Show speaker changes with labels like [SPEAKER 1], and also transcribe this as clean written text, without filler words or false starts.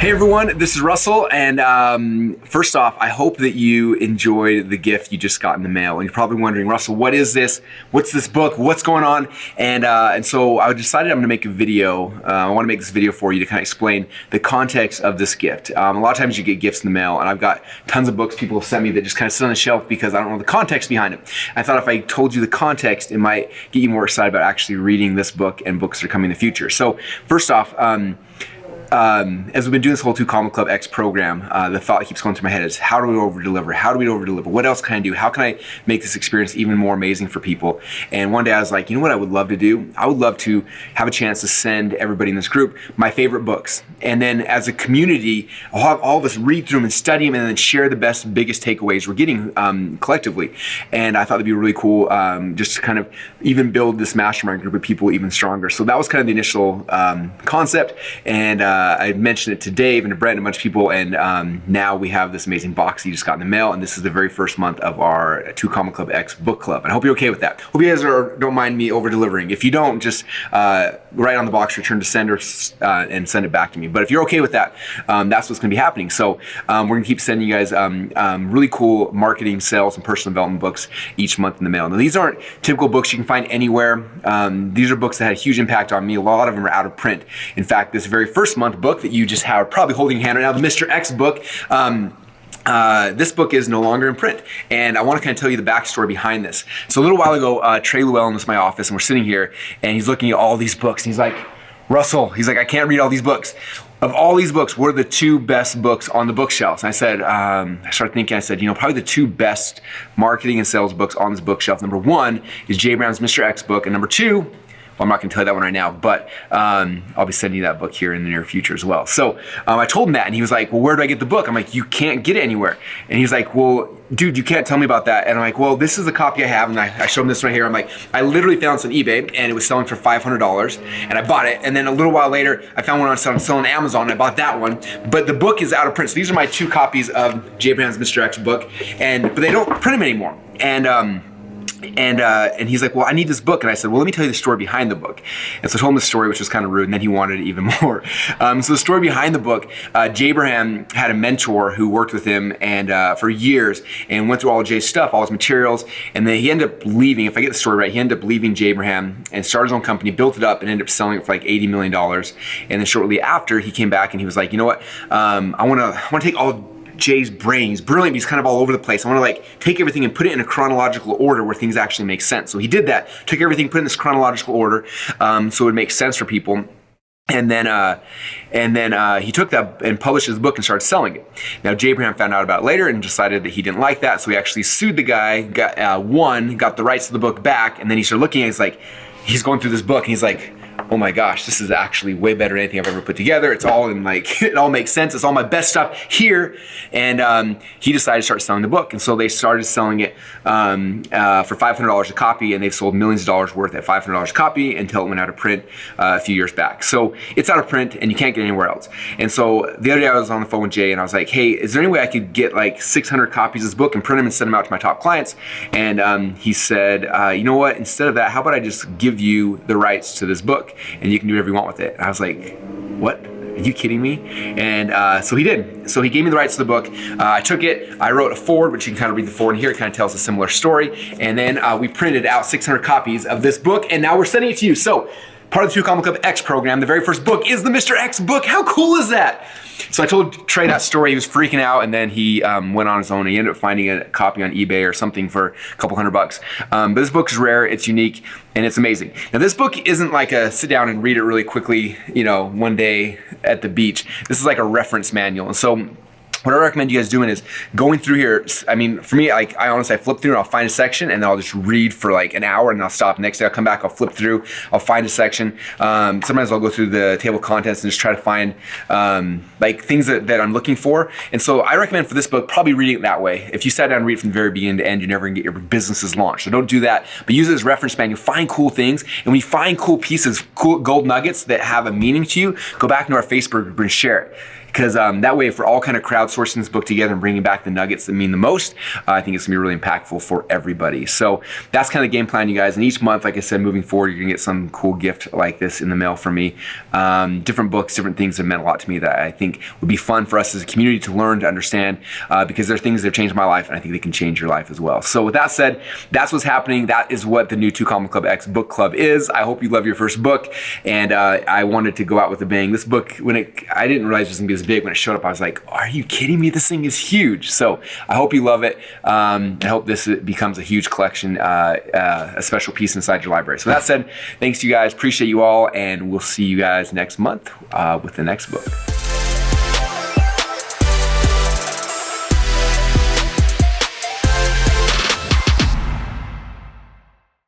[SPEAKER 1] Hey everyone, this is Russell, and first off, I hope that you enjoyed the gift you just got in the mail. And you're probably wondering, Russell, what is this? What's this book? What's going on? And so I decided I'm going to make a video. I want to make this video for you to kind of explain the context of this gift. A lot of times you get gifts in the mail, and I've got tons of books people have sent me that just kind of sit on the shelf because I don't know the context behind it. I thought if I told you the context, it might get you more excited about actually reading this book and books that are coming in the future. So first off, as we've been doing this whole 2 Comma Club X program, the thought that keeps going through my head is, how do we over-deliver? How do we over-deliver? What else can I do? How can I make this experience even more amazing for people? And one day I was like, you know what I would love to do? I would love to have a chance to send everybody in this group my favorite books. And then as a community, I'll have all of us read through them and study them and then share the best, biggest takeaways we're getting collectively. And I thought it'd be really cool just to kind of even build this mastermind group of people even stronger. So that was kind of the initial concept. And I mentioned it to Dave and to Brent and a bunch of people, and now we have this amazing box that you just got in the mail, and this is the very first month of our 2 Comma Club X book club. And I hope you're okay with that. Hope you guys don't mind me over-delivering. If you don't, just write on the box, return to sender, and send it back to me. But if you're okay with that, that's what's going to be happening. So we're going to keep sending you guys really cool marketing, sales, and personal development books each month in the mail. Now, these aren't typical books you can find anywhere. These are books that had a huge impact on me. A lot of them are out of print. In fact, this very first month book that you just have probably holding in your hand right now, the Mr. X book, this book is no longer in print, and I want to kind of tell you the backstory behind this. So a little while ago, Trey Llewellyn was in my office, and we're sitting here, and he's looking at all these books, and he's like, Russell, he's like, I can't read all these books. Of all these books, what are the 2 best books on the bookshelves? And I said, I started thinking, I said, probably the 2 best marketing and sales books on this bookshelf. Number 1 is Jay Brown's Mr. X book, and number 2, I'm not going to tell you that one right now, but I'll be sending you that book here in the near future as well. So I told him that, and he was like, well, where do I get the book? I'm like, you can't get it anywhere. And he's like, well, dude, you can't tell me about that. And I'm like, well, this is the copy I have, and I showed him this right here. I'm like, I literally found this on eBay, and it was selling for $500, and I bought it. And then a little while later, I found one on selling on Amazon, and I bought that one. But the book is out of print. So these are my 2 copies of Jay Brown's Mr. X book, but they don't print them anymore. And he's like, well, I need this book. And I said, well, let me tell you the story behind the book. And so I told him the story, which was kind of rude, and then he wanted it even more. So the story behind the book, Jay Abraham had a mentor who worked with him and for years and went through all of Jay's stuff, all his materials. And then he ended up leaving, if I get the story right, he ended up leaving Jay Abraham and started his own company, built it up, and ended up selling it for like $80 million. And then shortly after, he came back and he was like, you know what, I want to take all Jay's brain. He's brilliant, but he's kind of all over the place. I want to like take everything and put it in a chronological order where things actually make sense. So he did that, took everything, put it in this chronological order, so it would make sense for people. And then he took that and published his book and started selling it. Now, Jay Abraham found out about it later and decided that he didn't like that, so he actually sued the guy, got the rights to the book back, and then he started looking at it, he's going through this book, and he's like, oh my gosh, this is actually way better than anything I've ever put together. It's all in it all makes sense. It's all my best stuff here. And he decided to start selling the book. And so they started selling it for $500 a copy, and they've sold millions of dollars worth at $500 a copy until it went out of print a few years back. So it's out of print and you can't get it anywhere else. And so the other day I was on the phone with Jay and I was like, hey, is there any way I could get like 600 copies of this book and print them and send them out to my top clients? And he said, you know what, instead of that, how about I just give you the rights to this book and you can do whatever you want with it? And I was like, what? Are you kidding me? And so he did. So he gave me the rights to the book. I took it, I wrote a foreword, which you can kind of read the foreword here. It kind of tells a similar story. And then we printed out 600 copies of this book, and now we're sending it to you. So part of the 2 Comma Club X program, the very first book is the Mr. X book. How cool is that? So I told Trey that story. He was freaking out, and then he went on his own. He ended up finding a copy on eBay or something for a couple $100. But this book is rare, it's unique, and it's amazing. Now, this book isn't like a sit down and read it really quickly, one day at the beach. This is like a reference manual. And so what I recommend you guys doing is going through here. I mean, for me, I honestly, I flip through and I'll find a section and then I'll just read for like an hour and then I'll stop. Next day I'll come back, I'll flip through, I'll find a section. Sometimes I'll go through the table of contents and just try to find like things that I'm looking for. And so I recommend for this book, probably reading it that way. If you sat down and read it from the very beginning to end, you're never gonna get your businesses launched. So don't do that, but use it as reference manual. Find cool things, and when you find cool pieces, cool gold nuggets that have a meaning to you, go back into our Facebook group and share it. because that way, if we're all kind of crowdsourcing this book together and bringing back the nuggets that mean the most, I think it's gonna be really impactful for everybody. So that's kind of the game plan, you guys. And each month, like I said, moving forward, you're gonna get some cool gift like this in the mail from me. Different books, different things have meant a lot to me that I think would be fun for us as a community to learn, to understand, because there are things that have changed my life, and I think they can change your life as well. So with that said, that's what's happening. That is what the new Two Comma Club X book club is. I hope you love your first book, and I wanted to go out with a bang. This book, I didn't realize it was gonna be this big. When it showed up, I was like, are you kidding me? This thing is huge. So I hope you love it. I hope this becomes a huge collection, a special piece inside your library. So that said, thanks to you guys. Appreciate you all, and we'll see you guys next month with the next book.